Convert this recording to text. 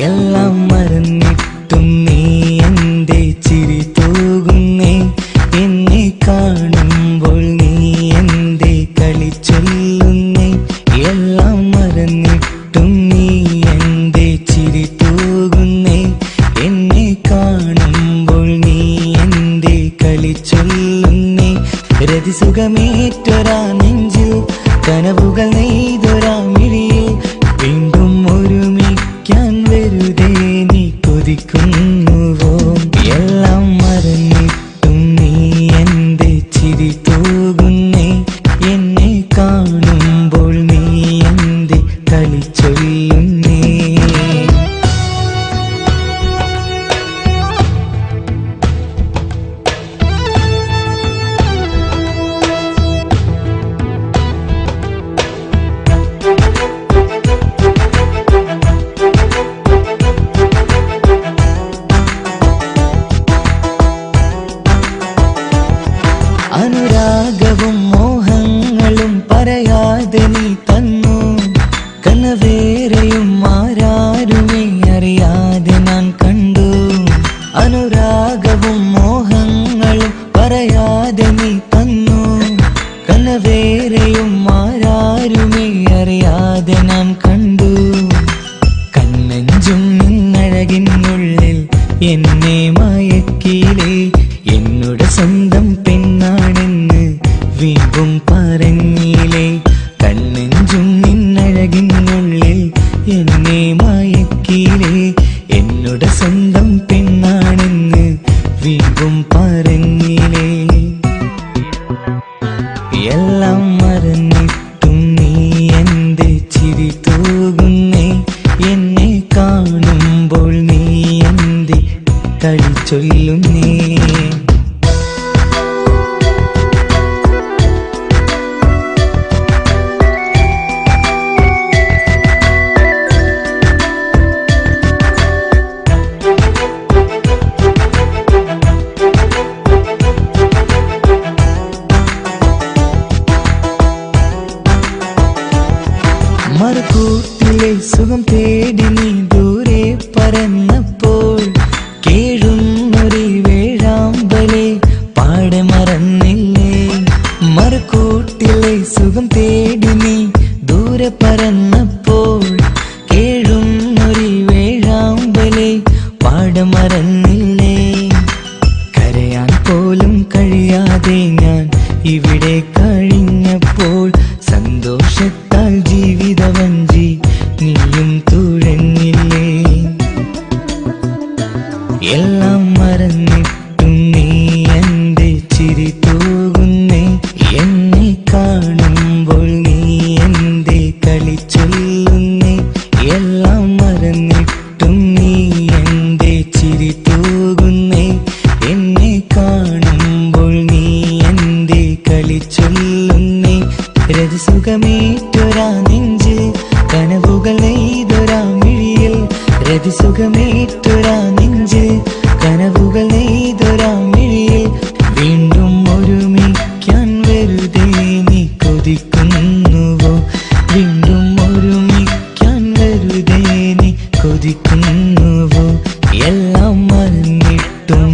എല്ലാം മറന്നിട്ടും നീ എന്റെ ചിരി തൂകുന്നേ, എന്നെ കാണുമ്പോൾ നീ എന്റെ കളി ചൊല്ലുന്നേ. എല്ലാം മറന്നിട്ടും നീ എന്റെ ചിരി തൂകുന്നേ, എന്നെ കാണുമ്പോൾ നീ എന്റെ കളി ചൊല്ലുന്നേ. രതിസുഖമേറ്റൊരാ നെഞ്ചിൽ കനവുകൾ നെയ്തൊരാ മിഴിയിൽ വീണ്ടും ഒരുമിക്കാൻ വെറുതെ നീ കൊതിക്കുന്നുവോ? എല്ലാം മറന്നിട്ടും നീ എന്റെ ചിരി തൂകുന്നേ, എന്നെ കാണുമ്പോൾ നീ എന്റെ കളി ചൊല്ലുന്നേ. അനുരാഗവും മോഹങ്ങളും പറയാതെ നീ തന്നു, കനവേറെയും ആരാരുമേ അറിയാതെ ഞാൻ കണ്ടു. അനുരാഗവും മോഹങ്ങളും പറയാതെ നീ തന്നു, കനവേറെയും ആരാരുമേ അറിയാതെ ഞാൻ കണ്ടു. കണ്ണഞ്ചും നിന്നഴകിനുള്ളിൽ എന്നെ മയക്കിയിലേ, എന്നോട് സ്വന്തം പെണ്ണാണെന്ന് വീണ്ടും പറഞ്ഞില്ലേ. കണ്ണെഞ്ചും നിന്നഴകിനുള്ളിൽ എന്നെ മയക്കിയില്ലേ, എന്നോട് സ്വന്തം പെണ്ണാണെന്ന് വീണ്ടും പറഞ്ഞില്ലേ. എല്ലാം മറന്നിട്ടും നീ എന്റെ ചിരി തൂകുന്നേ, എന്നെ കാണുമ്പോൾ നീ എന്റെ കളി ചൊല്ലുന്നേ. മറുകൂട്ടിലെ സുഖം തേടി നീ ദൂരെ പറന്നപ്പോൾ കേഴുന്നൊരു വേഴാമ്പലെ പാടെ മറന്നില്ലേ. മറുകൂട്ടിലെ സുഖം തേടി നീ ദൂരെ പറന്നപ്പോൾ കേഴുന്നൊരു വേഴാമ്പലെ പാടെ മറന്നില്ലേ. കരയാൻ പോലും കഴിയാതെ ഞാൻ ഇവിടെ കഴിഞ്ഞപ്പോൾ സന്തോഷത്താൽ ജീവിതവഞ്ചി നീയും തുഴഞ്ഞില്ലേ. എല്ലാം മറന്നിട്ടും നീ എന്റെ ചിരി തൂകുന്നേ, എന്നെ കാണുമ്പോൾ നീ എന്റെ കളി ചൊല്ലുന്നേ. എല്ലാം മറന്നിട്ടും നീ എന്റെ ചിരി തൂകുന്നേ, എന്നെ കാണുമ്പോൾ നീ എന്റെ കളി ചൊല്ലുന്നേ. രതിസുഖമേറ്റൊരാ നെഞ്ചിൽ കനവുകൾ നെയ്തൊരാ മിഴിയിൽ, രതിസുഖമേറ്റൊരാ നെഞ്ചിൽ കനവുകൾ നെയ്തൊരാ മിഴിയിൽ വീണ്ടും ഒരുമിക്കാൻ വെറുതെ നീ കൊതിക്കുന്നുവോ? വീണ്ടും ഒരുമിക്കാൻ വെറുതെ നീ കൊതിക്കുന്നുവോ? എല്ലാം മറന്നിട്ടും